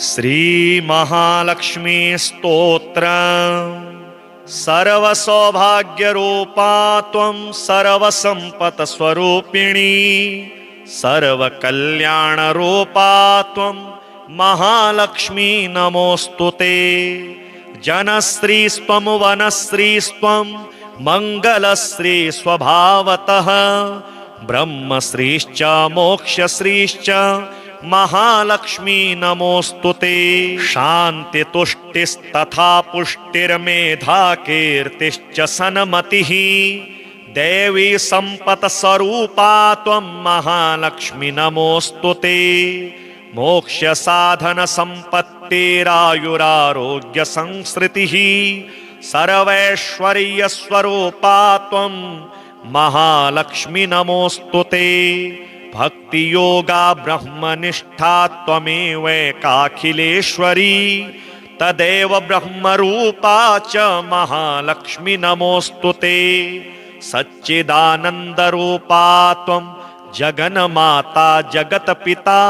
श्री महालक्ष्मी स्तोत्र। सर्वसौभाग्यरूपा त्वं सर्वसम्पत्स्वरूपिणी, सर्वकल्याणरूपा त्वं महालक्ष्मी नमोऽस्तुते। जनश्रीस्त्वं वनश्रीस्त्वं मङ्गलश्री स्वभावतः, ब्रह्मश्रीश्च मोक्षश्रीश्च महालक्ष्मी नमोऽस्तुते। शान्तितुष्टिस्तथा पुष्टिर्मेधा कीर्तिश्च सन्मतिः, देवी सम्पत्स्वरूपा त्वं महालक्ष्मी नमोऽस्तुते। मोक्षसाधनसम्पत्तिरायुरारोग्यसंसृतिः, सर्वैश्वर्यस्वरूपा त्वं महालक्ष्मी नमोऽस्तुते। भक्तियोगा ब्रह्मनिष्ठा त्वमेवैकाखिलेश्वरी, तदेव ब्रह्मरूपा च महालक्ष्मी नमोऽस्तुते। सच्चिदानन्दरूपा त्वं जगन्माता जगत्पिता,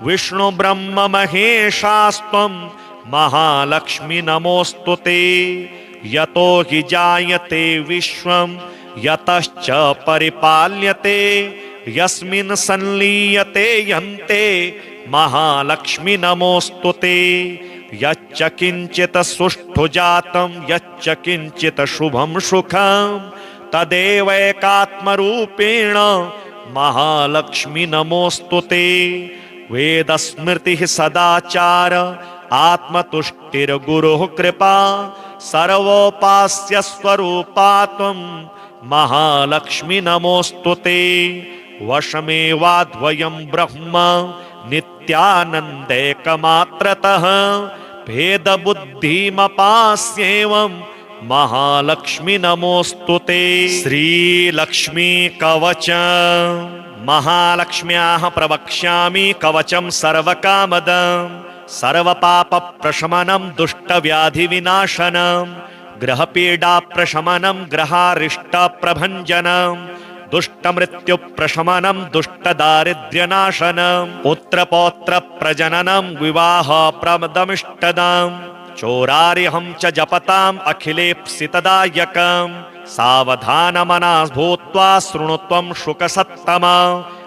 विष्णु ब्रह्म महेशास्त्वं महालक्ष्मी नमोऽस्तुते। यतो हि जायते विश्वं यतश्च परिपाल्यते, यस्मिन् संलीयते यन्ते महालक्ष्मी नमोऽस्तुते। यच्च किञ्चित् सुष्ठु जातं यच्च किञ्चित् शुभं सुखं, तदेवैकात्मरूपेण महालक्ष्मी नमोऽस्तुते। वेदस्मृतिः सदाचार आत्मतुष्टिर्गुरुः कृपा, सर्वोपास्य स्वरूपा त्वं महालक्ष्मी नमोऽस्तुते। वशमेवाद्वयं ब्रह्म नित्यानन्दैकमात्रतः, भेदबुद्धिमपास्येवं महालक्ष्मी नमोऽस्तुते। श्रीलक्ष्मी कवच। महालक्ष्म्याः प्रवक्ष्यामि कवचं सर्वकामदं, सर्वपापप्रशमनं दुष्टव्याधिविनाशनं, ग्रहपीडाप्रशमनं ग्रहारिष्टप्रभञ्जनं, दुष्टमृत्युप्रशमनं दुष्टदारिद्र्यनाशनं, पुत्रपौत्रप्रजननं विवाहप्रदमिष्टदम्, चोरार्यहं च जपताम् अखिलेप्सितदायकम्। सावधानमना भूत्वा शृणु त्वं शुकसत्तमा,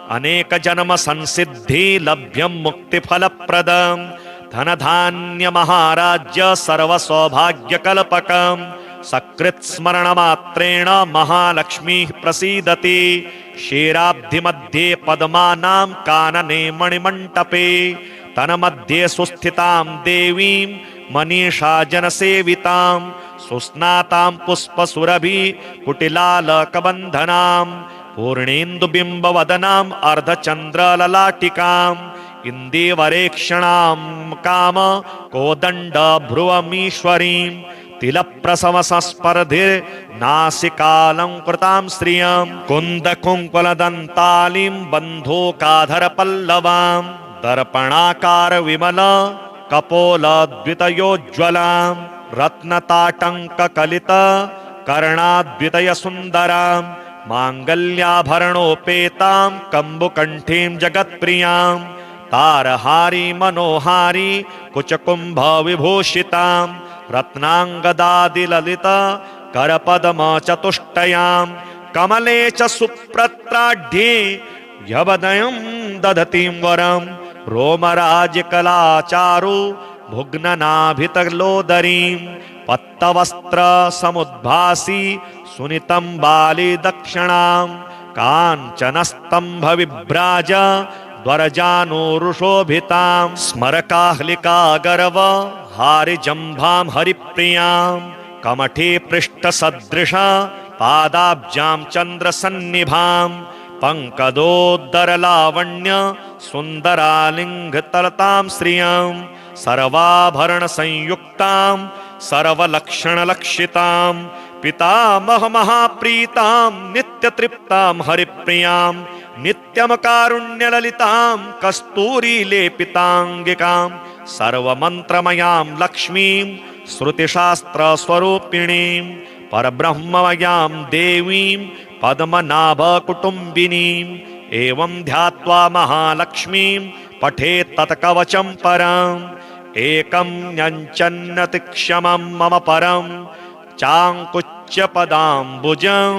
अनेकजन्म संसिद्धि लभ्यं मुक्तिफलप्रदम्, धनधान्यमहाराज्य सर्वसौभाग्यकल्पकम्। सकृत्स्मरणमात्रेण महालक्ष्मीः प्रसीदति, क्षीराब्धिमध्ये पद्मानां कानने मणिमण्टपे, तन्मध्ये सुस्थितां देवीं मनीषा जनसेवितां, सुस्नातां पुष्पसुरभि कुटिलालकबन्धनां, पूर्णेन्दुबिम्बवदनाम् अर्धचन्द्रललाटिकाम्, इन्दीवरेक्षणां काम कोदण्ड भ्रुवमीश्वरीं, तिलप्रसवसस्पर्धिर्नासिकालङ्कृतां श्रियं, कुन्दकुङ्कुलदन्तालीं बन्धूकाधरपल्लवां, दर्पणाकार विमल कपोलद्वितयोज्ज्वलां, रत्नताटङ्ककलित कर्णाद्वितयसुन्दरां, माङ्गल्याभरणोपेतां कम्बुकण्ठीं जगत्प्रियां, तारहारी मनोहारी कुचकुम्भ विभूषितां, रत्नाङ्गदादिललित करपद्मचतुष्टयां, कमले च सुप्रत्राढ्ये यवदयं दधतीं वरं, रोमराजकलाचारु भुग्ननाभितलोदरीं, पत्तवस्त्रसमुद्भासि सुनितं बालिदक्षिणां, काञ्चनस्तम्भविभ्राज द्वरजानुरुशोभितां, स्मरकाह्लिका गर्व हारिजम्भां हरिप्रियां, कमठे पृष्ठसदृशा पादाब्जां चन्द्रसन्निभां, पङ्कदोदरलावण्य सुन्दरालिङ्गतलतां श्रियं, सर्वाभरणसंयुक्तां सर्वलक्षणलक्षितां, पितामहमहाप्रीतां नित्यतृप्तां हरिप्रियां, नित्यमकारुण्यललितां कस्तूरीलेपिताङ्गिकां, सर्वमन्त्रमयां लक्ष्मीं श्रुतिशास्त्रस्वरूपिणीं, परब्रह्ममयां देवीं पद्मनाभकुटुम्बिनीम्, एवं ध्यात्वा महालक्ष्मीं पठेत् तत्कवचं परम्, एकं न्यञ्चन्नति क्षमं मम परं चाङ्कुच्य पदाम्बुजं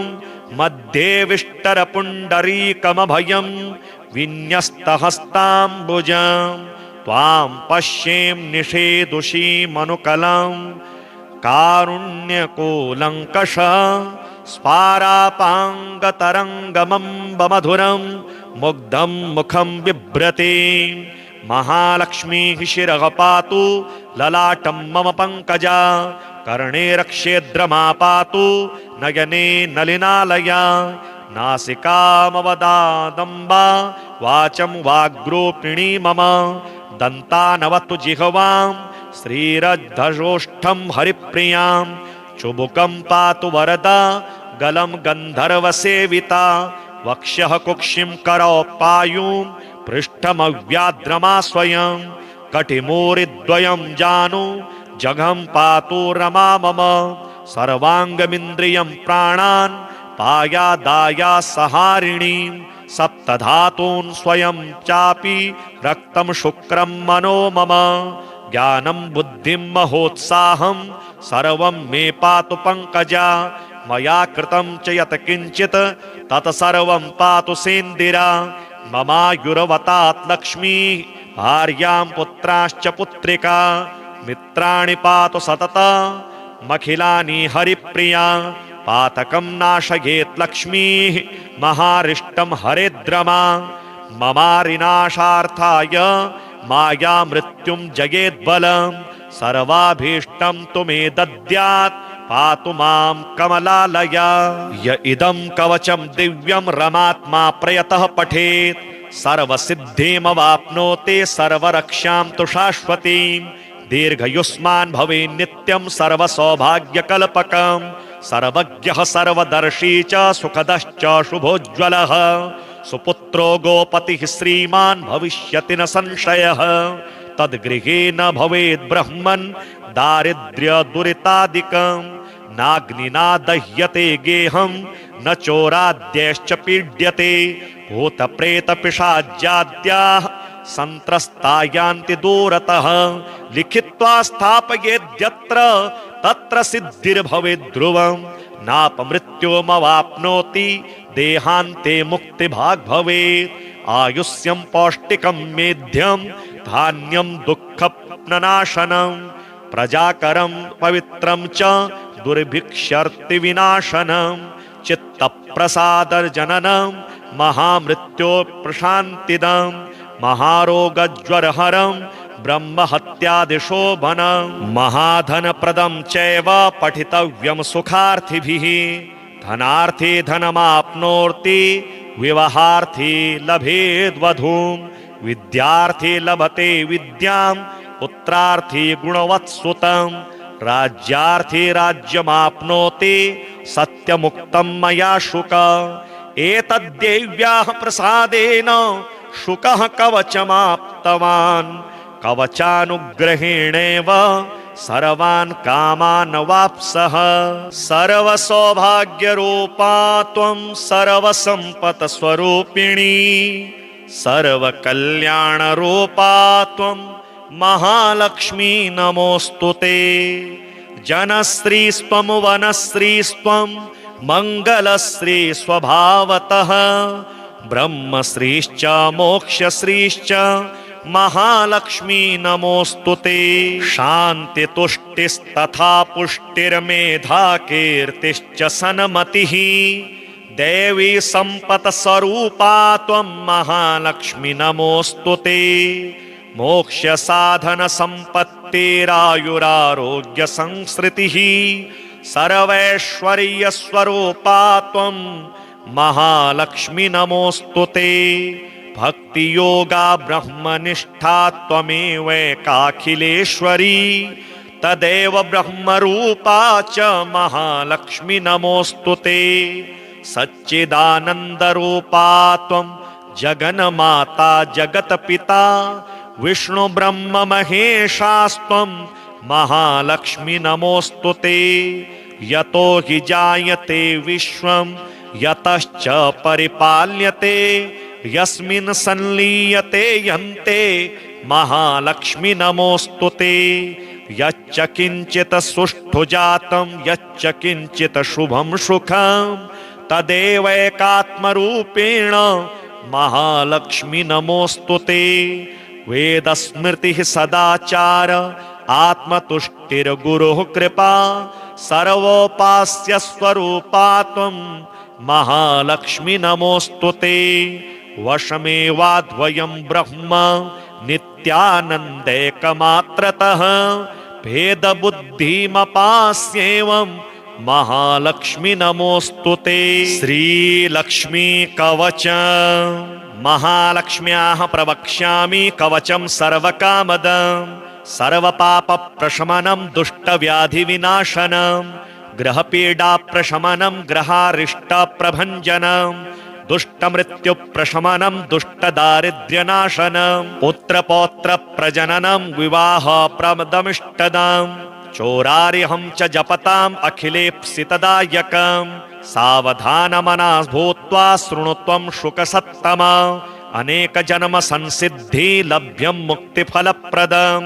मध्ये विष्टरपुण्डरीकमभयं विन्यस्तहस्ताम्बुजं त्वां पश्यें निषेदुषीमनुकलं कारुण्यकोलङ्कष स्फारापाङ्गतरङ्गमम्बमधुरं मुग्धं मुखं बिभ्रते महालक्ष्मीः शिरः पातु ललाटं मम पङ्कजा कर्णे रक्षेद्रमा पातु नयने नलिनालया नासिकामवदादम्बा वाचं वाग्रूपिणी मम दन्तानवतु जिह्वां श्रीरद्धोष्ठं हरिप्रियां चुबुकं पातु वरदा गलं गन्धर्वसेविता वक्ष्यः कुक्षिं करौ पायुं पृष्ठमव्याद्रमा स्वयं कटिमूरिद्वयं जानु जघं पातु रमा मम सर्वाङ्गमिन्द्रियं प्राणान् पायादाया सहारिणीं सप्तधातून् स्वयं चापि रक्तं शुक्रं मनो मम ज्ञानं बुद्धिं महोत्साहं सर्वं मे पातु पङ्कजा मया कृतं च यत् किञ्चित् तत् सर्वं पातु सेन्दिरा ममायुर्वतात् लक्ष्मी भार्यां पुत्राश्च पुत्रिका मित्राणि पातु सतता मखिलानि हरिप्रिया पातकं नाशयेत् लक्ष्मीः महारिष्टं हरेद्रमा ममारिनाशार्थाय माया मृत्युं जयेद्बलं सर्वाभीष्टं तु मे दद्यात् पातु मां कमलालया य इदं कवचं दिव्यं रमात्मा प्रयतः पठेत् सर्वसिद्धिमवाप्नोति सर्वरक्षां तु शाश्वतीं दीर्घयुष्मान् भवेत् नित्यं सर्वसौभाग्यकल्पकं सर्वज्ञः सर्वदर्शी च सुखदश्च शुभोज्ज्वलः सुपुत्रो गोपतिः श्रीमान् भविष्यति न संशयः तद्गृहे न भवेत् ब्रह्मन् दारिद्र्य दुरितादिकं नाग्निना दह्यते गेहं न चोराद्यैश्च पीड्यते भूतप्रेतपिशाच्याद्याः संत्रस्ता यान्ति दूरतः लिखित्वा स्थापयेद्यत्र तत्र सिद्धिर्भवेत् ध्रुवं नापमृत्युमवाप्नोति देहान्ते मुक्तिभाग् भवेत् आयुष्यं पौष्टिकं मेध्यं धान्यं दुःखनाशनं प्रजाकरं पवित्रं च दुर्भिक्षर्तिविनाशनं चित्तप्रसादजननं महामृत्यो प्रशान्तिदं महारोगज्वरहरं ब्रह्महत्यादिशोभनं महाधनप्रदं चैव पठितव्यं सुखार्थिभिः धनार्थी धनमाप्नोति विवाहार्थी लभेद्वधूं विद्यार्थी लभते विद्यां पुत्रार्थी गुणवत्सुतं राज्यार्थी राज्यमाप्नोति सत्यमुक्तं मया शुक एतद्देव्याः प्रसादेन शुकः कवचमाप्तवान् कवचानुग्रहेणेव सर्वान् कामान् वाप्सः सर्वसौभाग्यरूपा त्वं सर्वसम्पत्स्वरूपिणी सर्वकल्याणरूपा त्वं महालक्ष्मी नमोऽस्तु ते जनश्रीस्त्वं वनश्रीस्त्वं मङ्गलश्री स्वभावतः ब्रह्मश्रीश्च मोक्षश्रीश्च महालक्ष्मी नमोऽस्तु ते शान्तितुष्टिस्तथा पुष्टिर्मेधा कीर्तिश्च सन्मतिः देवी सम्पत्स्वरूपा त्वं महालक्ष्मी नमोऽस्तु ते मोक्षसाधनसम्पत्तिरायुरारोग्यसंसृतिः सर्वैश्वर्यस्वरूपा त्वं महालक्ष्मी नमोऽस्तु ते भक्तियोगा ब्रह्मनिष्ठा त्वमेवैकाखिलेश्वरी तदेव ब्रह्मरूपा च महालक्ष्मी नमोऽस्तु ते सच्चिदानन्दरूपा त्वं जगन्माता जगत्पिता विष्णु ब्रह्म महेशास्त्वं महालक्ष्मी नमोऽस्तु ते यतो हि जायते विश्वं यतश्च परिपाल्यते यस्मिन् संलीयते यन्ते महालक्ष्मी नमोस्तुते। यच्च किंचित सुष्ठु जातं यच्च किंचित शुभं सुखं तदेवैकात्मरूपेण महालक्ष्मी नमोस्तुते। वेदस्मृतिः सदाचार आत्मतुष्टिर्गुरुः कृपा सर्वोपास्य स्वरूपा त्वं महालक्ष्मी नमोस्तुते। वशमेवाद्वयं ब्रह्म नित्यानन्दैकमात्रतः भेदबुद्धिमपास्येवं महालक्ष्मी नमोस्तुते। श्रीलक्ष्मी कवच महालक्ष्म्याः प्रवक्ष्यामि कवचं सर्वकामदं सर्वपापप्रशमनं दुष्टव्याधिविनाशनं ग्रहपीडाप्रशमनं ग्रहारिष्टप्रभञ्जनं दुष्टमृत्युप्रशमनं दुष्टदारिद्र्यनाशनं पुत्रपौत्रप्रजननं विवाहप्रदमिष्टदं चोरार्यहं च जपताम् अखिलेप्सितदायकं सावधानमनः भूत्वा शृणुत्वं शुकसत्तमा अनेकजन्म संसिद्धि लभ्यं मुक्तिफलप्रदं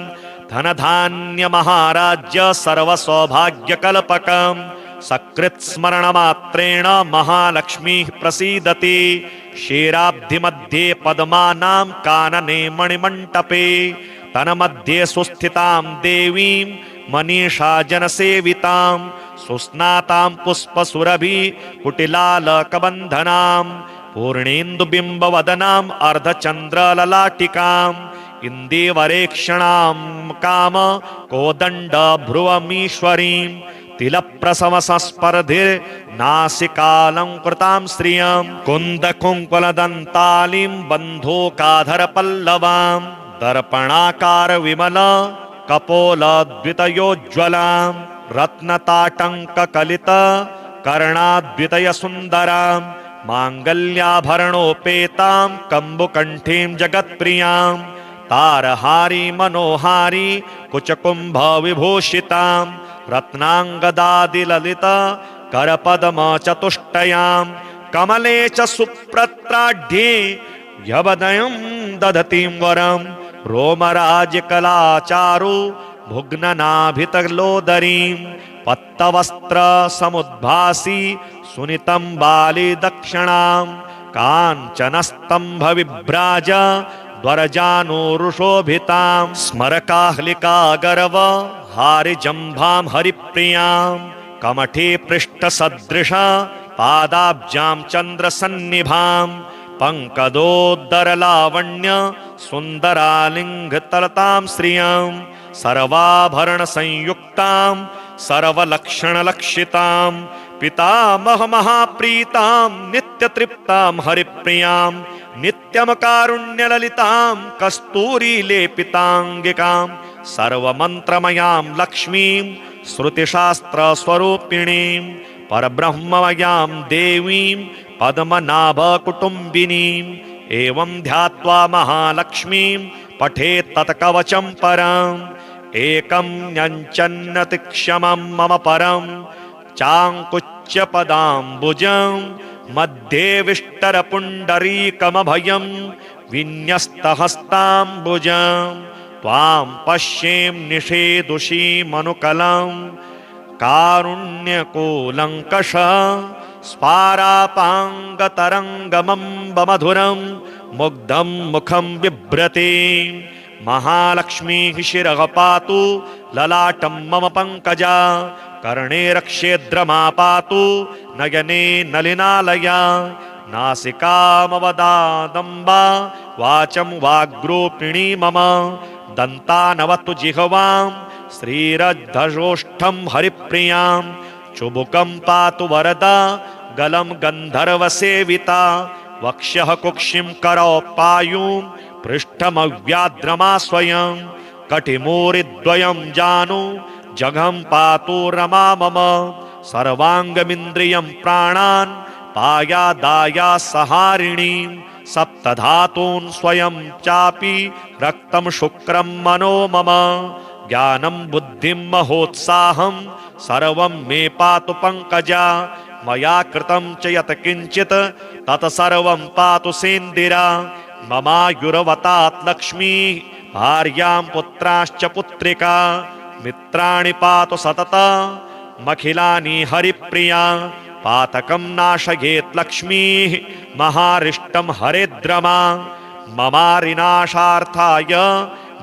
धनधान्यमहाराज्य सर्वसौभाग्यकल्पकं सकृत्स्मरणमात्रेण महालक्ष्मीः प्रसीदति। क्षीराब्धिमध्ये पद्मानां कानने मणिमण्टपे तन्मध्ये सुस्थितां देवीं मनीषा जनसेवितां सुस्नातां पुष्पसुरभि कुटिलालकबन्धनां पूर्णेन्दुबिम्बवदनाम् अर्धचन्द्रललाटिकाम् इन्दीवरेक्षणां काम कोदण्ड भ्रुवमीश्वरीं तिलप्रसवसस्पर्धिर्नासिकालङ्कृतां श्रियं कुन्दकुङ्कुलदन्तालीं बन्धूकाधरपल्लवां दर्पणाकार विमल कपोलद्वितयोज्ज्वलां रत्नताटङ्ककलित कर्णाद्वितयसुन्दरां माङ्गल्याभरणोपेतां कम्बुकण्ठीं जगत्प्रियां तारहारी मनोहारी कुचकुम्भविभूषितां रत्नाङ्गदादिललित करपद्मचतुष्टयां कमले च सुप्रत्राढ्ये यवदयं दधतीं वरं रोमराजकलाचारु भुग्ननाभितलोदरीं पत्तवस्त्रसमुद्भासि सुनितं बालिदक्षिणां काञ्चनस्तम्भविभ्राज द्वरजानुरुशोभितां स्मरकाह्लिका गर्व हारिजम्भां हरिप्रियां कमठे पृष्ठसदृशा पादाब्जां चन्द्रसन्निभां पङ्कदोदरलावण्य सुन्दरालिङ्गतलतां श्रियं सर्वाभरणसंयुक्तां सर्वलक्षणलक्षितां पितामहमहाप्रीतां नित्यतृप्तां हरिप्रियां नित्यमकारुण्यललितां कस्तूरीलेपिताङ्गिकां सर्वमन्त्रमयां लक्ष्मीं श्रुतिशास्त्रस्वरूपिणीं परब्रह्ममयां देवीं पद्मनाभकुटुम्बिनीम् एवं ध्यात्वा महालक्ष्मीं पठेत् तत्कवचं परम् एकं न्यञ्चन्नतिक्षमं मम परं चाङ्कुच्यपदाम्बुजं मध्ये विष्टरपुण्डरीकमभयं विन्यस्तहस्ताम्बुजं त्वां पश्यें निषेदुषीमनुकलं कारुण्यकोलङ्कष स्पारापाङ्गतरङ्गमम्बमधुरं मुग्धं मुखं बिभ्रते महालक्ष्मीः शिरः पातु ललाटं मम पङ्कजा कर्णे रक्षेद्रमा पातु नयने नलिनालया नासिकामवदादम्बा वाचं वाग्रूपिणी मम दन्तानवतु जिह्वां श्रीरद्धोष्ठं हरिप्रियां चुबुकं पातु वरदा गलं गन्धर्वसेविता वक्ष्यः कुक्षिं करौ पायुं पृष्ठमव्याद्रमा स्वयं कटिमूरिद्वयं जानु जघं पातु रमा मम सर्वाङ्गमिन्द्रियं प्राणान् पायादाया सहारिणीं सप्तधातून् स्वयं चापि रक्तं शुक्रं मनो मम ज्ञानं बुद्धिं महोत्साहं सर्वं मे पातु पङ्कजा मया कृतं च यत् किञ्चित् तत् सर्वं पातु सेन्दिरा ममायुर्वतात् लक्ष्मी भार्यां पुत्राश्च पुत्रिका मित्राणि पातु सततमखिलानि हरिप्रिया पातकं नाशयेत् लक्ष्मीः महारिष्टं हरेद्रमा ममारिनाशार्थाय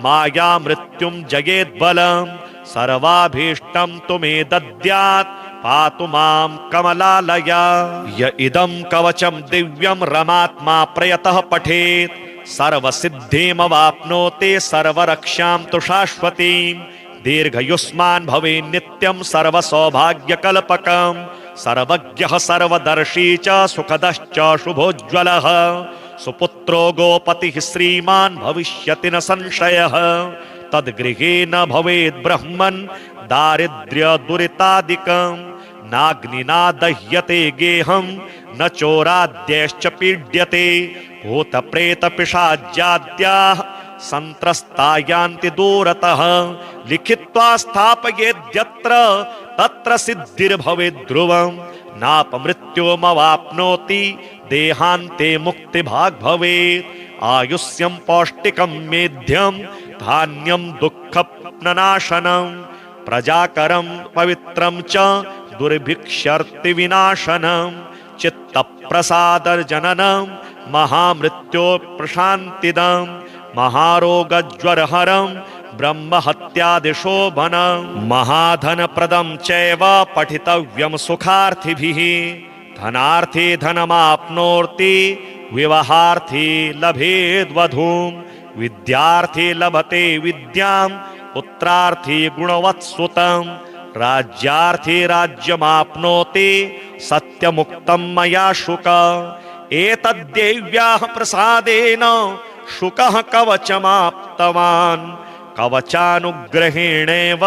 माया मृत्युं जयेद्बलं सर्वाभीष्टं तु मे दद्यात् पातु मां कमलालया। य इदं कवचं दिव्यं रमात्मा प्रयतः पठेत् सर्वसिद्धिमवाप्नोति सर्वरक्षां तु शाश्वतीं दीर्घयुष्मान् भवेत् नित्यं सर्वसौभाग्यकल्पकं सर्वज्ञः सर्वदर्शी च सुखदश्च शुभोज्ज्वलः सुपुत्रो गोपतिः श्रीमान् भविष्यति न संशयः तद्गृहे न भवेत् ब्रह्मन् दारिद्र्यदुरितादिकं नाग्निना दह्यते गेहं न चोराद्यैश्च पीड्यते भूतप्रेतपिशाच्याद्याः संत्रस्ता यान्ति दूरतः लिखित्वा स्थापयेद्यत्र तत्र सिद्धिर्भवेत् ध्रुवं नापमृत्युमवाप्नोति देहान्ते मुक्तिभाग् भवेत् आयुष्यं पौष्टिकं मेध्यं धान्यं दुःखनाशनं प्रजाकरं पवित्रं च दुर्भिक्षर्ति विनाशनं चित्तप्रसादर्जननं महामृत्यो प्रशान्तिदं महारोगज्वरहरं ब्रह्महत्यादिशोभनं महाधनप्रदं चैव पठितव्यं सुखार्थिभिः धनार्थी धनमाप्नोति विवाहार्थी लभेद्वधूं विद्यार्थी लभते विद्यां पुत्रार्थी गुणवत्सुतं राज्यार्थी राज्यमाप्नोति सत्यमुक्तं मया शुक एतद्देव्याः प्रसादेन शुकः कवचमाप्तवान् कवचानुग्रहेणेव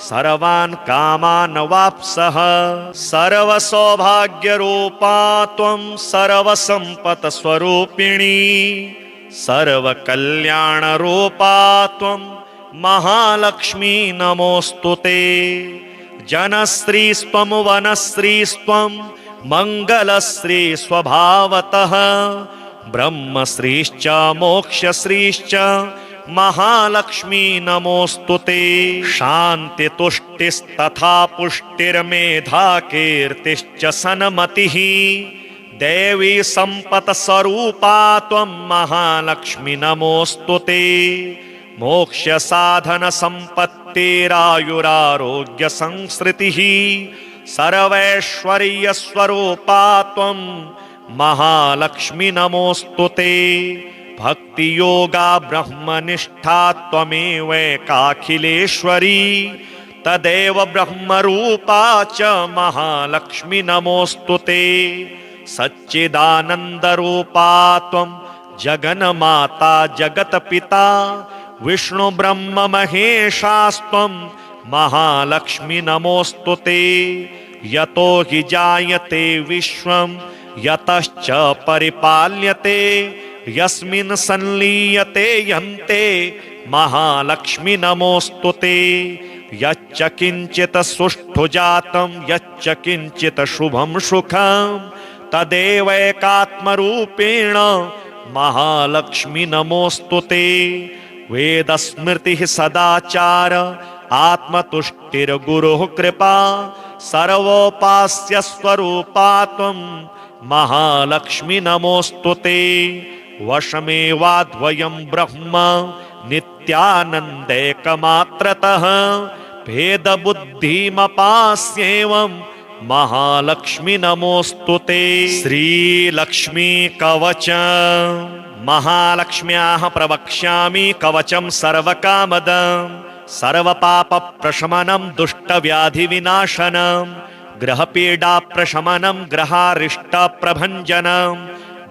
सर्वान् कामान् वाप्सः सर्वसौभाग्यरूपा त्वं सर्वसम्पत्स्वरूपिणी सर्वकल्याणरूपा त्वं महालक्ष्मी नमोऽस्तुते जनश्रीस्त्वं वनश्रीस्त्वं मङ्गलश्री स्वभावतः ब्रह्मश्रीश्च मोक्षश्रीश्च महालक्ष्मी नमोऽस्तुते शान्तितुष्टिस्तथा पुष्टिर्मेधा कीर्तिश्च सन्मतिः देवी सम्पत्स्वरूपा त्वं महालक्ष्मी नमोऽस्तुते मोक्षसाधनसम्पत्तिरायुरारोग्यसंसृतिः सर्वैश्वर्यस्वरूपा त्वं महालक्ष्मी नमोऽस्तुते भक्तियोगा ब्रह्मनिष्ठा त्वमेवैकाखिलेश्वरी तदेव ब्रह्मरूपा च महालक्ष्मी नमोऽस्तुते सच्चिदानन्दरूपा त्वं जगन्माता जगत्पिता विष्णु ब्रह्म महेशास्त्वं महालक्ष्मी नमोऽस्तुते यतो हि जायते विश्वं यतश्च परिपाल्यते यस्मिन् संलीयते यन्ते महालक्ष्मी नमोऽस्तुते यच्च किञ्चित् सुष्ठु जातं यच्च किञ्चित् शुभं सुखं तदेवैकात्मरूपेण महालक्ष्मी नमोऽस्तुते वेदस्मृतिः सदाचार आत्मतुष्टिर्गुरुः कृपा सर्वोपास्य स्वरूपा त्वं महालक्ष्मी नमोऽस्तुते वशमेवाद्वयं ब्रह्म नित्यानन्दैकमात्रतः भेदबुद्धिमपास्येवं महालक्ष्मी नमोऽस्तुते श्रीलक्ष्मी कवच महालक्ष्म्याः प्रवक्ष्यामि कवचं सर्वकामदं सर्वपापप्रशमनं दुष्टव्याधिविनाशनं ग्रहपीडाप्रशमनं ग्रहारिष्टप्रभञ्जनं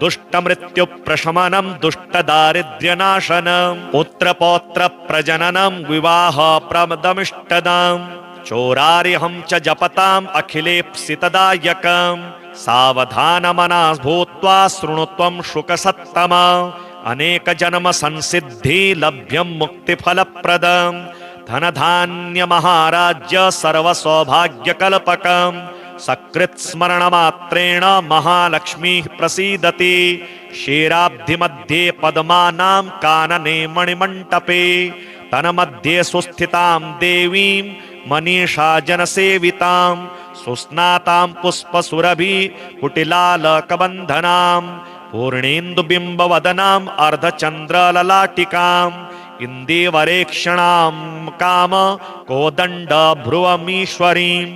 दुष्टमृत्युप्रशमनं दुष्टदारिद्र्यनाशनं पुत्रपौत्रप्रजननं विवाहप्रदमिष्टदं चोरार्यहं च जपताम् अखिलेप्सितदायकं सावधानमना भूत्वा शृणुत्वं शुकसत्तमा अनेकजन्म संसिद्धि लभ्यं मुक्तिफलप्रदं धनधान्यमहाराज्य सर्वसौभाग्यकल्पकं सकृत्स्मरणमात्रेण महालक्ष्मीः प्रसीदति क्षीराब्धिमध्ये पद्मानां कानने मणिमण्टपे तन्मध्ये सुस्थितां देवीं मनीषा जनसेवितां सुस्नातां पुष्पसुरभि कुटिलालकबन्धनां पूर्णेन्दुबिम्बवदनाम् अर्धचन्द्रललाटिकाम् इन्दीवरेक्षणां काम कोदण्ड भ्रुवमीश्वरीं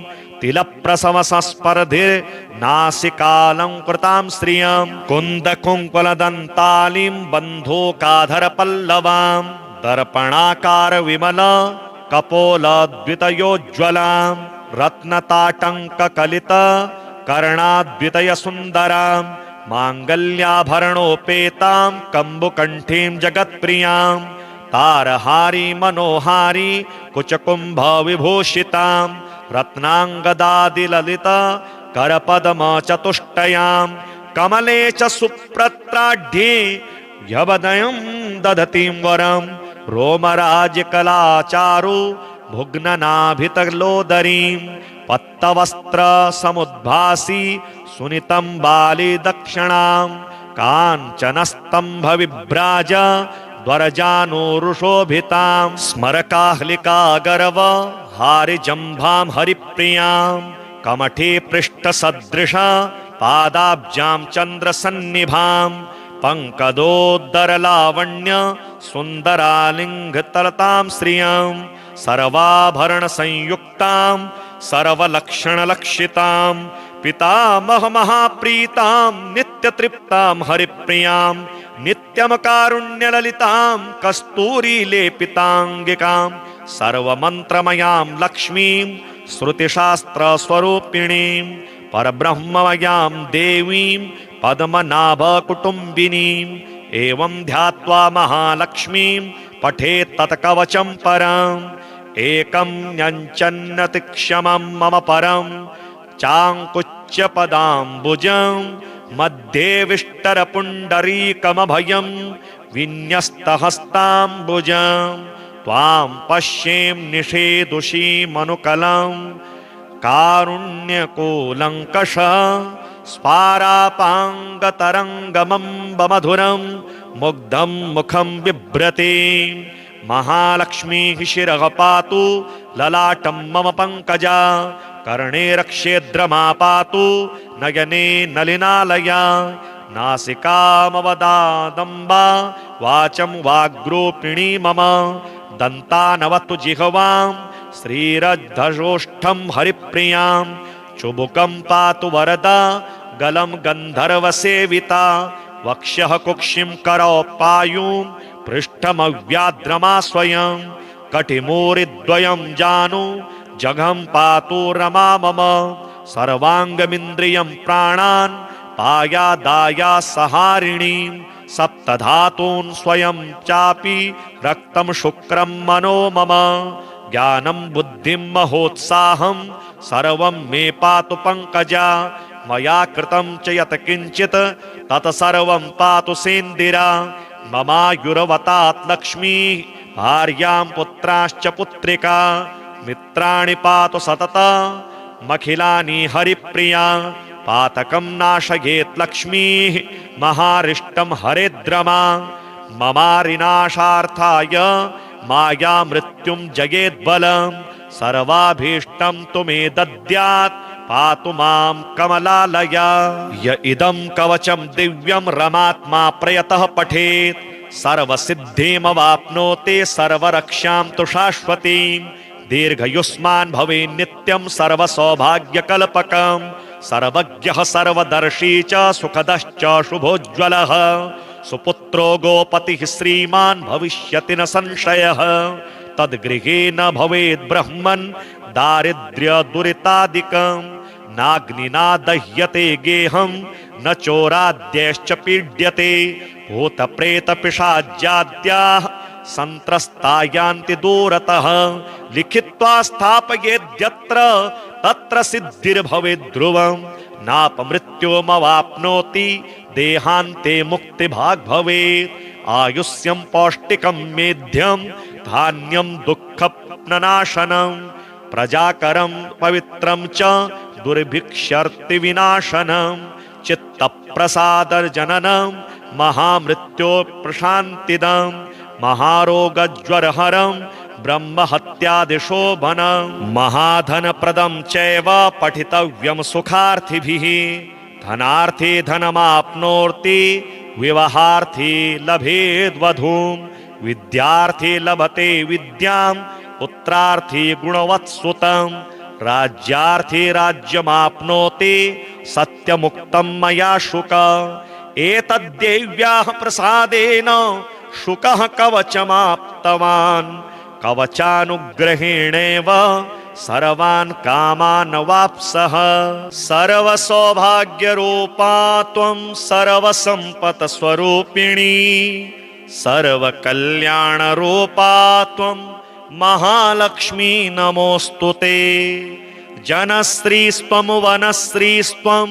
तिलप्रसवसस्पर्धिर्नासिकालङ्कृतां श्रियं कुन्दकुङ्कुलदन्तालीं बन्धूकाधरपल्लवां दर्पणाकार विमल कपोलद्वितयोज्ज्वलां रत्नताटङ्ककलित कर्णाद्वितयसुन्दरां माङ्गल्याभरणोपेतां कम्बुकण्ठीं जगत्प्रियां तारहारी मनोहारी कुचकुम्भ विभूषितां रत्नाङ्गदादिललित करपद्म चतुष्टयां कमले च सुप्रत्राढ्ये यवदयं दधतीं वरं रोमराजकलाचारु भुग्ननाभितलोदरीं पत्तवस्त्र समुद्भासी सुनितं बाली दक्षिणां काञ्चनस्तंभ विभ्राज द्वरजानुरुशोभितां स्मरकाह्लिका गर्व हारिजम्भां हरिप्रियां कमठे पृष्ठसदृशा पादाब्जां चन्द्रसन्निभां पंकदोदरलावण्य सुन्दरालिङ्गतलतां श्रियं सर्वाभरणसंयुक्तां सर्वलक्षणलक्षितां पितामहमहाप्रीतां नित्यतृप्तां हरिप्रियां नित्यमकारुण्यललितां कस्तूरीलेपिताङ्गिकां सर्वमन्त्रमयां लक्ष्मीं श्रुतिशास्त्रस्वरूपिणीं परब्रह्ममयां देवीं पद्मनाभकुटुम्बिनीम् एवं ध्यात्वा महालक्ष्मीं पठेत् तत्कवचं परम् एकं न्यञ्चन्नतिक्षमं मम परं चाङ्कुच्यपदाम्बुजं मध्ये विष्टरपुण्डरीकमभयं विन्यस्तहस्ताम्बुजं त्वां पश्यें निषेदुषीमनुकलं कारुण्यकूलङ्कष स्पारापाङ्गतरङ्गमम्बमधुरं मुग्धं मुखं बिभ्रते महालक्ष्मीः शिरः पातु ललाटं मम पङ्कजा कर्णे रक्षेद्रमा पातु नयने नलिनालया नासिकामवदादम्बा वाचं वाग्रूपिणी मम दन्तानवतु जिह्वां श्रीरद्धोष्ठं हरिप्रियां चुबुकं पातु वरदा गलं गन्धर्वसेविता वक्ष्यः कुक्षिं करौ पायुं पृष्ठमव्याद्रमा स्वयं कटिमूरिद्वयं जानु जघं पातु रमा मम सर्वाङ्गमिन्द्रियं प्राणान् पायादायासहारिणीं सप्तधातून् स्वयं चापि रक्तं शुक्रं मनो मम ज्ञानं बुद्धिं महोत्साहं सर्वं मे पातु पङ्कजा मया कृतं च यत् किञ्चित् तत् सर्वं पातु सेन्दिरा ममायुर्वतात् लक्ष्मी भार्यां पुत्राश्च पुत्रिका मित्राणि पातु सततमखिलानि हरिप्रिया पातकं नाशयेत् लक्ष्मीः महारिष्टं हरेद्रमा ममारिनाशार्थाय माया मृत्युं जयेद्बलं सर्वाभीष्टं तु मे दद्यात् पातु मां कमलालया य इदं कवचं दिव्यं रमात्मा प्रयतः पठेत् सर्वसिद्धिमवाप्नोति सर्वरक्षां तु शाश्वतीं दीर्घयुष्मान् भवेत् नित्यं सर्वसौभाग्यकल्पकं सर्वज्ञः सर्वदर्शी च सुखदश्च शुभोज्ज्वलः सुपुत्रो गोपतिः श्रीमान् भविष्यति न संशयः तद्गृहे न भवेत् ब्रह्मन् दारिद्र्य दुरितादिकं नाग्निना दह्यते गेहं न चोराद्यैश्च पीड्यते भूतप्रेतपिशाच्याद्याः संत्रस्ता यान्ति दूरतः लिखित्वा स्थापयेद्यत्र तत्र सिद्धिर्भवेत् ध्रुवं नापमृत्युमवाप्नोति देहान्ते मुक्तिभाग् भवेत् आयुष्यं पौष्टिकं मेध्यं धान्यं दुःखनाशनं प्रजाकरं पवित्रं च दुर्भिक्षर्तिविनाशनम् चित्तप्रसादर्जननम् महामृत्यो प्रशान्तिदम् महारोगज्वरहरम् ब्रह्महत्यादिशोभनम् महाधनप्रदम् चैव पठितव्यम् सुखार्थिभिः धनार्थी धनमाप्नोति विवाहार्थी लभेद्वधूम् विद्यार्थी लभते विद्याम् पुत्रार्थी गुणवत्सुतम् राज्यार्थी राज्यमाप्नोति सत्यमुक्तम् मया शुक एतद्देव्याः प्रसादेन शुकः कवचमाप्तवान् कवचानुग्रहेणेव सर्वान् कामान् वाप्सः सर्वसौभाग्यरूपा त्वं सर्वसम्पत्स्वरूपिणी सर्वकल्याणरूपा त्वं महालक्ष्मी नमोऽस्तु ते जनश्रीस्त्वं वनश्रीस्त्वं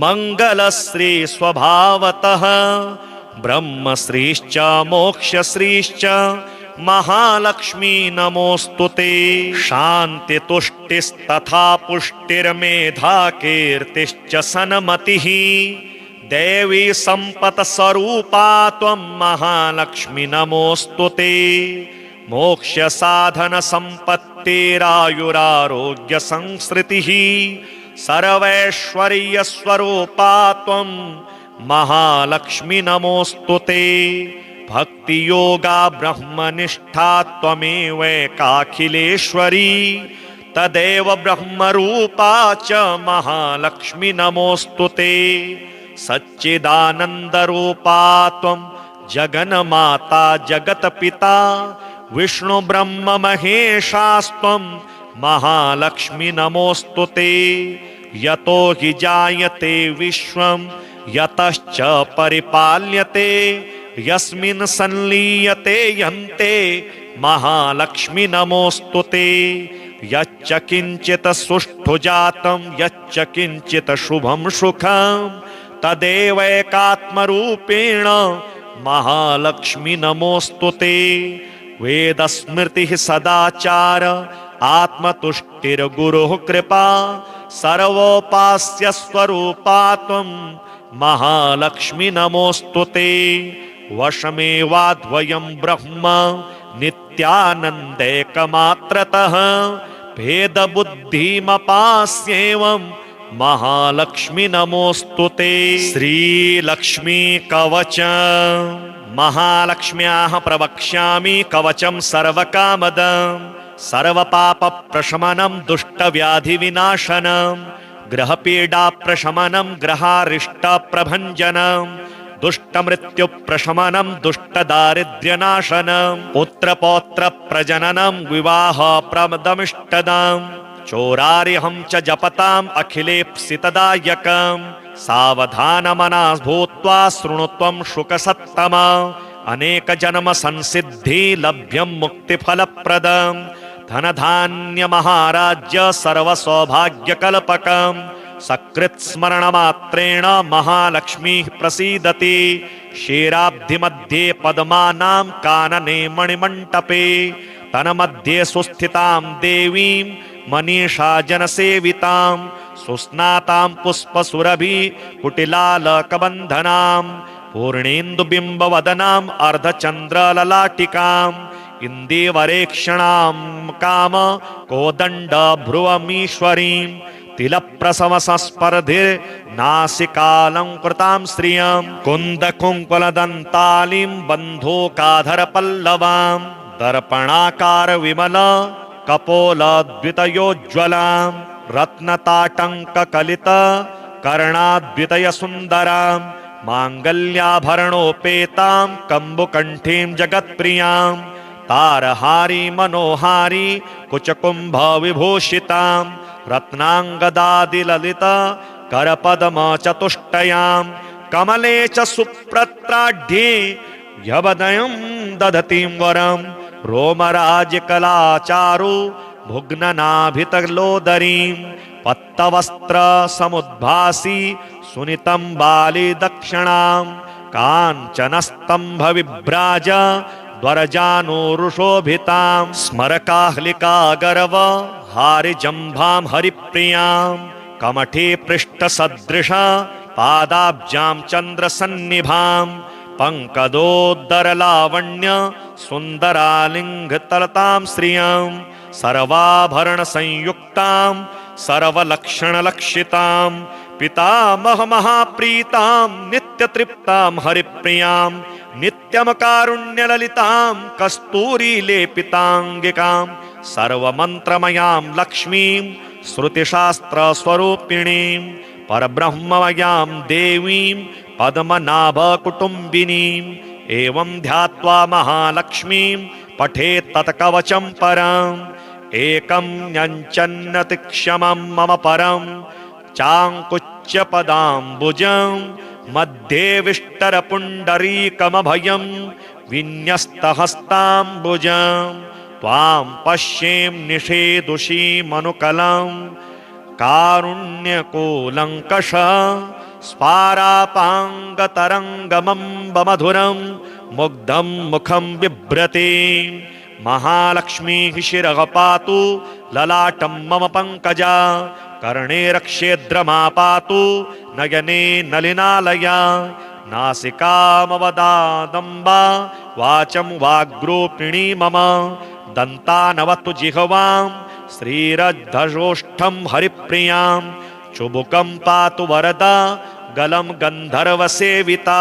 मङ्गलश्री स्वभावतः ब्रह्मश्रीश्च मोक्षश्रीश्च महालक्ष्मी नमोऽस्तु ते शान्तितुष्टिस्तथा पुष्टिर्मेधा कीर्तिश्च सन्मतिः देवी सम्पत्स्वरूपा त्वं महालक्ष्मी नमोऽस्तु ते मोक्ष साधन संपत्तिरायुरारोग्य संसृतिः सर्वैश्वर्य स्वरूपा त्वं महालक्ष्मी नमोऽस्तु ते भक्ति योगा ब्रह्मनिष्ठा त्वमेवैकाखिलेश्वरी तदेव ब्रह्मरूपा च महालक्ष्मी नमोऽस्तु ते सच्चिदानन्दरूपा त्वं जगन्माता जगत्पिता विष्णु ब्रह्म महेशास्त्वं महालक्ष्मी नमोऽस्तु ते यतो हि जायते विश्वं यतश्च परिपाल्यते यस्मिन् संलीयते यन्ते महालक्ष्मी नमोऽस्तु ते यच्च किञ्चित् सुष्ठु जातं यच्च किञ्चित् शुभं सुखं तदेवैकात्मरूपेण महालक्ष्मी नमोऽस्तु ते वेदस्मृतिः सदाचार आत्मतुष्टिर्गुरुः कृपा सर्वोपास्य स्वरूपा त्वं महालक्ष्मी नमोऽस्तु ते वशमेवाद्वयं ब्रह्म नित्यानन्दैकमात्रतः भेदबुद्धिमपास्येवं महालक्ष्मी नमोऽस्तु ते श्रीलक्ष्मी कवचम् महालक्ष्म्याः प्रवक्ष्यामि कवचं सर्वकामदं सर्वपापप्रशमनं दुष्टव्याधिविनाशनं ग्रहपीडाप्रशमनं ग्रहारिष्टप्रभञ्जनं दुष्टमृत्युप्रशमनं दुष्टदारिद्र्यनाशनं पुत्रपौत्रप्रजननं विवाहप्रदमिष्टदम् चोरार्यहं च जपताम् अखिलेप्सितदायकम् सावधानमना भूत्वा शृणुत्वं शुकसत्तमा अनेक जन्म संसिद्धि लभ्यं मुक्तिफलप्रदं धनधान्य महाराज्य सर्वसौभाग्यकल्पकं सकृत्स्मरणमात्रेण महालक्ष्मी प्रसीदति क्षीराब्धिमध्ये पद्मानां कानने मणिमण्टपे तन्मध्ये सुस्थितां देवीं मनीषा जनसेवितां सुस्नातां पुष्पसुरभि कुटिलालकबन्धनां पूर्णेन्दुबिम्बवदनाम् अर्धचन्द्रललाटिकाम् इन्दीवरेक्षणां काम कोदण्डभ्रुवमीश्वरीं तिलप्रसवसस्पर्धिर्नासिकालङ्कृतां श्रियं कुन्दकुङ्कुलदन्तालीं बन्धूकाधरपल्लवां दर्पणाकारविमल कपोलद्वितयोज्ज्वलां रत्नताटङ्ककलित कर्णाद्वितयसुन्दरां माङ्गल्याभरणोपेतां कम्बुकण्ठीं जगत्प्रियां तारहारी मनोहारी कुचकुम्भविभूषितां रत्नाङ्गदादिललित करपद्मचतुष्टयां कमले च सुप्रत्राढ्ये यवदयं दधतीं वरं रोमराजकलाचारु भुग्ननाभितलोदरीं पत्तवस्त्रसमुद्भासी सुनितं बालिदक्षिणां काञ्चनस्तम्भविभ्राज द्वरजानुरुशोभितां स्मरकाह्लिका गर्व हारिजम्भां हरिप्रियां कमठे पृष्ठसदृश पादाब्जां चन्द्रसन्निभां पंकदोदरलावण्य सुन्दरालिङ्गतलतां श्रियं सर्वाभरणसंयुक्तां सर्वलक्षणलक्षितां पितामहमहाप्रीतां नित्यतृप्तां हरिप्रियां नित्यमकारुण्यललितां कस्तूरीलेपिताङ्गिकां सर्वमन्त्रमयां लक्ष्मीं श्रुतिशास्त्रस्वरूपिणीं परब्रह्ममयां देवीं पद्मनाभकुटुम्बिनीम् एवं ध्यात्वा महालक्ष्मीं पठेत् तत्कवचं परम् एकं न्यञ्चन्नतिक्षमं मम परं चाङ्कुच्यपदाम्बुजं मध्ये विष्टरपुण्डरीकमभयं विन्यस्तहस्ताम्बुजं त्वां पश्यें निषेदुषीमनुकलं कारुण्यकोलङ्कष स्पारापाङ्गतरङ्गमम्बमधुरं मुग्धं मुखं बिभ्रते महालक्ष्मीः शिरः पातु ललाटं मम पङ्कजा कर्णे रक्षेद्रमा पातु नयने नलिनालया नासिकामवदादम्बा वाचं वाग्रूपिणी मम दन्तानवतु जिह्वां श्रीरद्धोष्ठं हरिप्रियां चुबुकं पातु वरदा गलं गन्धर्वसेविता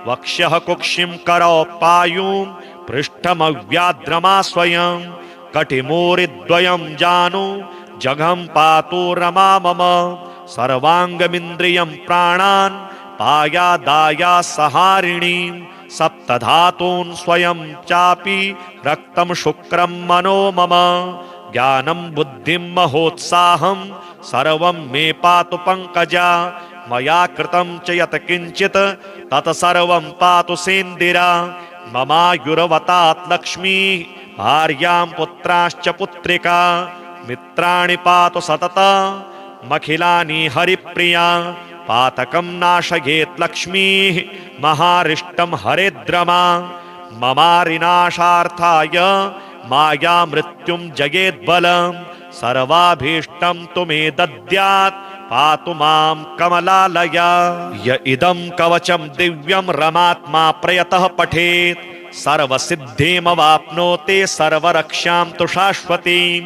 वक्ष्यः कुक्षिं करौ पायुं पृष्ठमव्याद्रमा स्वयं कटिमूरिद्वयं जानु जघं पातु रमा मम सर्वाङ्गमिन्द्रियं प्राणान् पायादायासहारिणीं सप्तधातून् स्वयं चापि रक्तं शुक्रं मनो मम ज्ञानं बुद्धिं महोत्साहं सर्वं मे पातु पङ्कजा मया कृतं च यत् किञ्चित् तत् सर्वं पातु सेन्दिरा ममायुर्वतात् लक्ष्मी भार्यां पुत्राश्च पुत्रिका मित्राणि पातु सतता मखिलानि हरिप्रिया पातकं नाशयेत् लक्ष्मीः महारिष्टं हरेद्रमा ममारिनाशार्थाय माया मृत्युं जयेद्बलं सर्वाभीष्टं तु मे दद्यात् पातु मां कमलालया य इदं कवचं दिव्यं रमात्मा प्रयतः पठेत् सर्वसिद्धिमवाप्नोति सर्वरक्षां तु शाश्वतीं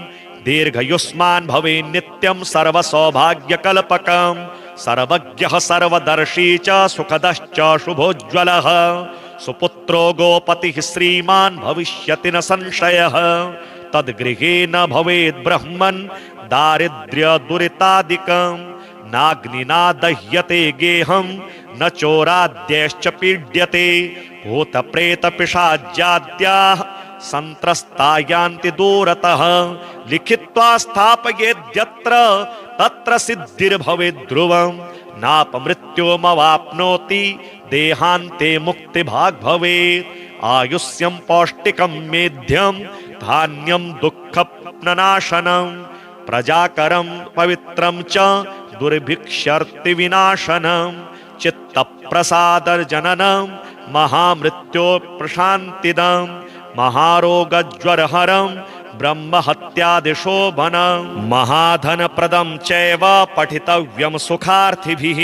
दीर्घयुष्मान् भवेत् नित्यं सर्वसौभाग्यकल्पकं सर्वज्ञः सर्वदर्शी च सुखदश्च शुभोज्ज्वलः सुपुत्रो गोपतिः श्रीमान् भविष्यति न संशयः तद्गृहे न भवेत् ब्रह्मन् दारिद्र्य दुरितादिकं नाग्निना दह्यते गेहं न चोराद्यैश्च पीड्यते भूतप्रेतपिशाच्याद्याः संत्रस्ता यान्ति दूरतः लिखित्वा स्थापयेद्यत्र तत्र सिद्धिर्भवेत् ध्रुवं नापमृत्युमवाप्नोति देहान्ते मुक्तिभाग् भवेत् आयुष्यं पौष्टिकं मेध्यं धान्यं दुःखनाशनं प्रजाकरं पवित्रं च दुर्भिक्षर्तिविनाशनं चित्तप्रसादजननं महामृत्यो प्रशान्तिदं महारोगज्वरहरं ब्रह्महत्यादिशोभनं महाधनप्रदं चैव पठितव्यं सुखार्थिभिः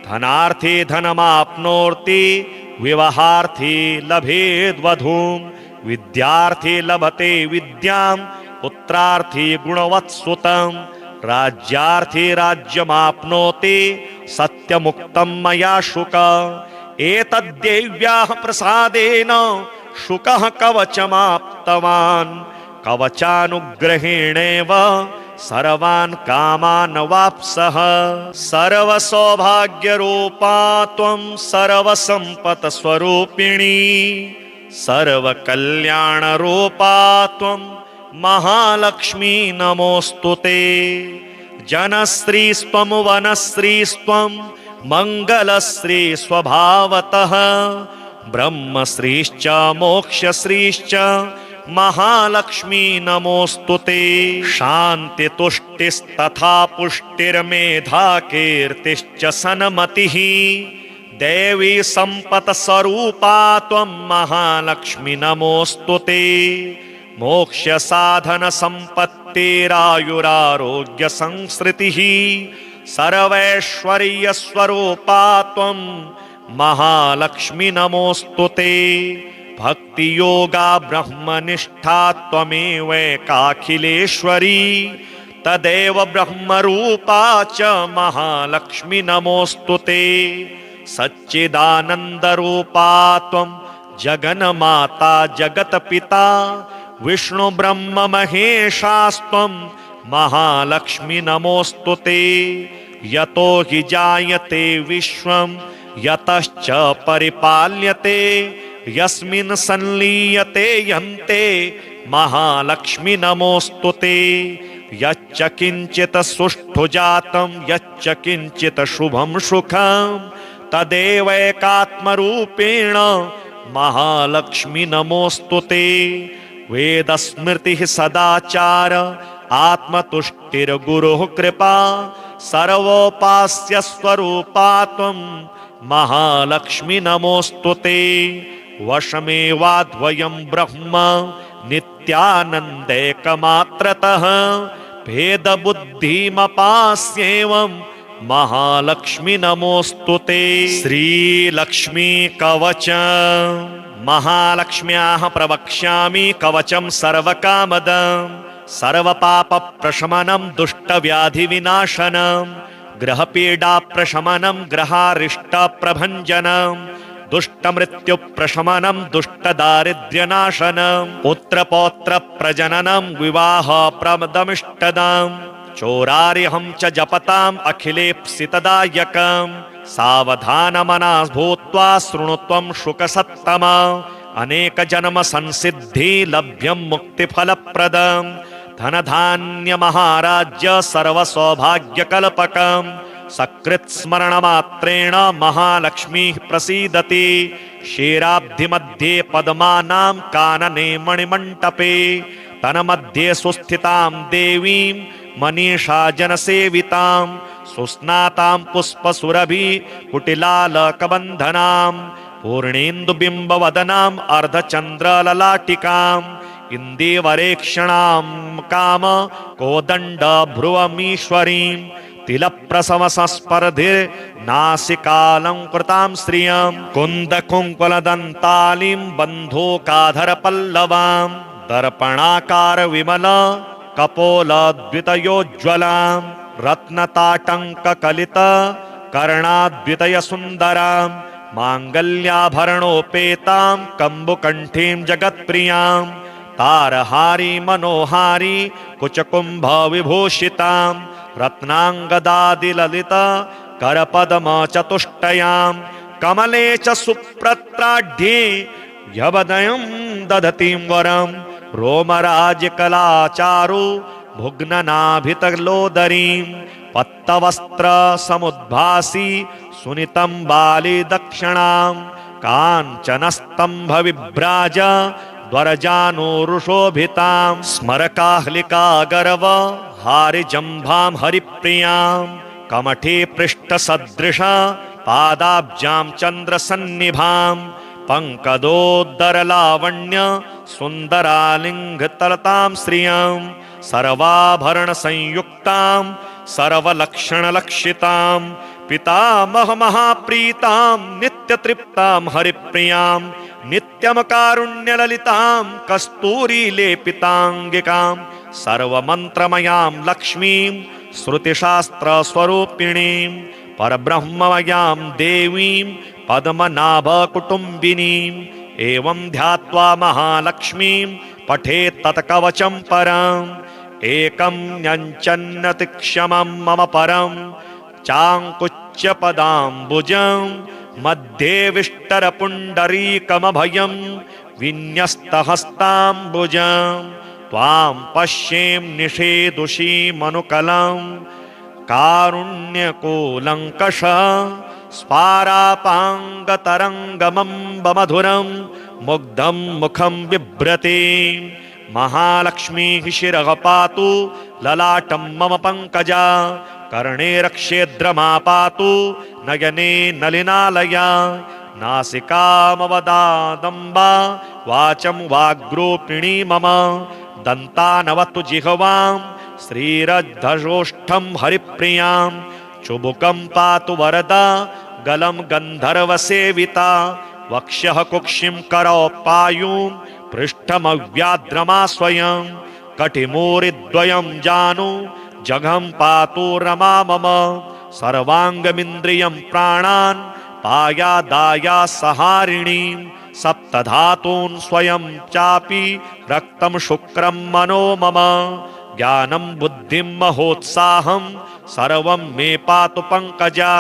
धनार्थी धनमाप्नोति विवाहार्थी लभेद्वधूं विद्यार्थी लभते विद्यां पुत्रार्थी गुणवत्सुतं राज्यार्थी राज्यमाप्नोति सत्यमुक्तं मया शुक एतद्देव्याः प्रसादेन शुकः कवचमाप्तवान् कवचानुग्रहेणेव सर्वान् कामान् वाप्सः सर्वसौभाग्यरूपा त्वं सर्वसम्पत्स्वरूपिणी सर्वकल्याणरूपा त्वं महालक्ष्मी नमोऽस्तु ते जनश्रीस्त्वं वनश्रीस्त्वं मङ्गलश्री स्वभावतः ब्रह्मश्रीश्च मोक्षश्रीश्च महालक्ष्मी नमोऽस्तु ते शान्तितुष्टिस्तथा पुष्टिर्मेधा कीर्तिश्च सन्मतिः देवी सम्पत्स्वरूपा त्वं महालक्ष्मी नमोऽस्तु ते मोक्षसाधनसम्पत्तिरायुरारोग्यसंसृतिः सर्वैश्वर्यस्वरूपा त्वं महालक्ष्मी नमोऽस्तुते। भक्तियोगा ब्रह्मनिष्ठा त्वमेवैकाखिलेश्वरी तदेव ब्रह्मरूपा च महालक्ष्मी नमोऽस्तुते। सच्चिदानन्दरूपा त्वं जगन्माता जगत्पिता विष्णु ब्रह्म महेशास्त्वं महालक्ष्मी नमोऽस्तुते। यतो हि जायते विश्वं यतश्च परिपाल्यते यस्मिन् संलीयते यन्ते महालक्ष्मी नमोऽस्तुते। यच्च किञ्चित् सुष्ठु जातं यच्च किञ्चित् शुभं सुखं तदेवैकात्मरूपेण महालक्ष्मी नमोऽस्तुते। वेदस्मृतिः सदाचार आत्मतुष्टिर्गुरुः कृपा सर्वोपास्य स्वरूपा त्वं महालक्ष्मी नमोऽस्तुते। वशमेवाद्वयं ब्रह्म नित्यानन्दैकमात्रतः भेदबुद्धिमपास्येवं महालक्ष्मी नमोऽस्तुते। श्रीलक्ष्मी कवच महालक्ष्म्याः प्रवक्ष्यामि कवचं सर्वकामदं सर्वपापप्रशमनं दुष्टव्याधिविनाशनं ग्रहपीडाप्रशमनं ग्रहारिष्टप्रभञ्जनं दुष्टमृत्युप्रशमनं दुष्टदारिद्र्यनाशनं पुत्रपौत्रप्रजननं विवाहप्रदमिष्टदं चोरार्यहं च जपताम् अखिलेप्सितदायकं सावधानमनः भूत्वा शृणुत्वं शुकसत्तमा अनेकजन्म संसिद्धि लभ्यं मुक्तिफलप्रदं धनधान्यमहाराज्य सर्वसौभाग्यकल्पकं सकृत्स्मरणमात्रेण महालक्ष्मीः प्रसीदति। क्षीराब्धिमध्ये पद्मानां कानने मणिमण्टपे तन्मध्ये सुस्थितां देवीं मनीषा जनसेवितां सुस्नातां पुष्पसुरभि कुटिलालकबन्धनां पूर्णेन्दुबिम्बवदनाम् अर्धचन्द्रललाटिकां इन्दीवरेक्षणां काम कोदण्ड भ्रुवमीश्वरीं तिलप्रसवसस्पर्धिर्नासिकालङ्कृतां श्रियं कुन्दकुङ्कुलदन्तालीं बन्धूकाधरपल्लवां दर्पणाकार विमल कपोलद्वितयोज्ज्वलां रत्नताटङ्ककलित कर्णाद्वितयसुन्दरां माङ्गल्याभरणोपेतां कम्बुकण्ठीं जगत्प्रियां तारहारी मनोहारी कुचकुम्भविभूषितां रत्नाङ्गदादिललित करपद्मचतुष्टयां कमले च सुप्रत्राढ्ये यवदयं दधतीं वरं रोमराजकलाचारु भुग्ननाभितलोदरीं पत्तवस्त्रसमुद्भासि सुनितं बालिदक्षिणां काञ्चनस्तम्भविभ्राज द्वरजानुरुशोभितां स्मरकाह्लिका गर्व हारिजम्भां हरिप्रियां कमठे पृष्ठसदृशा पादाब्जां चन्द्रसन्निभां पङ्कदोदरलावण्य सुन्दरालिङ्गतलतां श्रियं सर्वाभरणसंयुक्तां सर्वलक्षणलक्षितां पितामहमहाप्रीतां नित्यतृप्तां हरिप्रियां नित्यमकारुण्यललितां कस्तूरीलेपिताङ्गिकां सर्वमन्त्रमयां लक्ष्मीं श्रुतिशास्त्रस्वरूपिणीं परब्रह्ममयां देवीं पद्मनाभकुटुम्बिनीम् एवं ध्यात्वा महालक्ष्मीं पठेत् तत्कवचं परम् एकं न्यञ्चन्नतिक्षमं मम परं चाङ्कुच्यपदाम्बुजं मध्ये विष्टरपुण्डरीकमभयं विन्यस्तहस्ताम्बुजं त्वां पश्यें निषेदुषीमनुकलं कारुण्यकोलङ्कष स्पारापाङ्गतरङ्गमम्बमधुरं मुग्धं मुखं बिभ्रते महालक्ष्मीः शिरः पातु ललाटं मम पङ्कजा कर्णे रक्षेद्रमा पातु नयने नलिनालया नासिकामवदादम्बा वाचं वाग्रूपिणी मम दन्तानवतु जिह्वां श्रीरद्धोष्ठं हरिप्रियां चुबुकं पातु वरदा गलं गन्धर्वसेविता वक्ष्यः कुक्षिं करौ पायुं पृष्ठमव्याद्रमा स्वयं कटिमूरिद्वयं जानु जघं पातु रमा मम सर्वांगमिन्द्रियं प्राणान् पायादाया सहारिणीं सप्तधातून् स्वयं चापि रक्तं शुक्रं मनो मम ज्ञानं बुद्धिं महोत्साहं सर्वं मे पातु पंकजा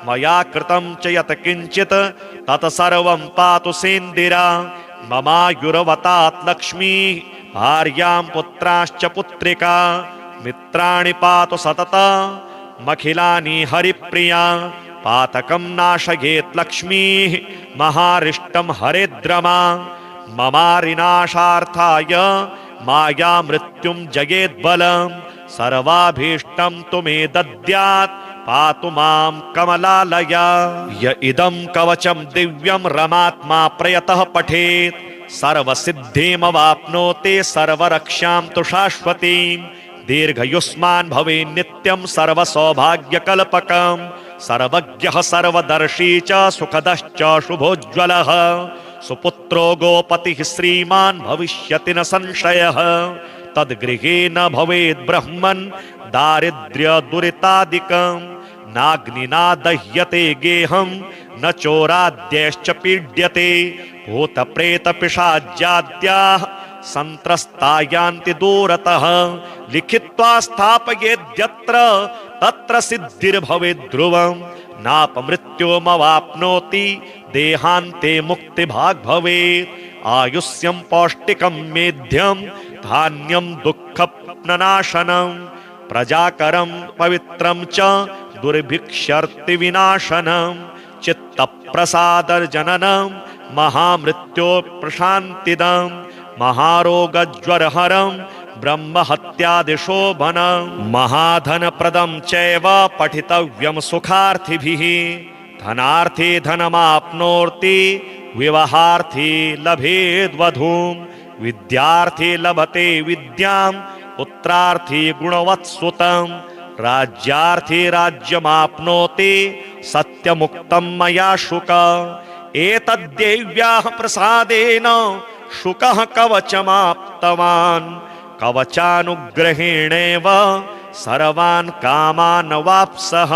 मया कृतं च यत् किंचित् तत् सर्वं पातु सेन्दिरा ममायुर्वतात् लक्ष्मी भार्यां पुत्राश्च पुत्रिका मित्राणि पातु सतता मखिलानि हरिप्रिया पातकं नाशयेत् लक्ष्मीः महारिष्टं हरेद्रमा ममारिनाशार्थाय माया मृत्युं जयेद्बलं सर्वाभीष्टं तु मे दद्यात् पातु मां कमलालया य इदं कवचं दिव्यं रमात्मा प्रयतः पठेत् सर्वसिद्धिमवाप्नोति सर्वरक्षां तु शाश्वतीं दीर्घयुष्मान् भवेत् नित्यं सर्वसौभाग्यकल्पकं सर्वज्ञः सर्वदर्शी च सुखदश्च शुभोज्ज्वलः सुपुत्रो गोपतिः श्रीमान् भविष्यति न संशयः तद्गृहे न भवेत् ब्रह्मन् दारिद्र्य दुरितादिकं नाग्निना दह्यते गेहं न चोराद्यश्च पीड्यते भूतप्रेतपिशाच्याद्याः संत्रस्ता यान्ति दूरतः लिखित्वा स्थापयेद्यत्र तत्र सिद्धिर्भवेत् ध्रुवं नापमृत्युमवाप्नोति देहान्ते मुक्तिभाग् भवेत् आयुष्यं पौष्टिकं मेध्यं धान्यं दुःखनाशनं प्रजाकरं पवित्रं च दुर्भिक्षर्ति विनाशनं चित्तप्रसादर्जननं महामृत्यो प्रशान्तिदं महारोगज्वरहरं ब्रह्महत्यादिशोभनं महाधनप्रदं चैव पठितव्यं सुखार्थिभिः धनार्थी धनमाप्नोति विवाहार्थी लभेद्वधूं विद्यार्थी लभते विद्यां पुत्रार्थी गुणवत्सुतं राज्यार्थी राज्यमाप्नोति सत्यमुक्तं मया शुक एतद्देव्याः प्रसादेन शुकः कवचमाप्तवान् कवचानुग्रहेणेव सर्वान् कामान् वाप्सः।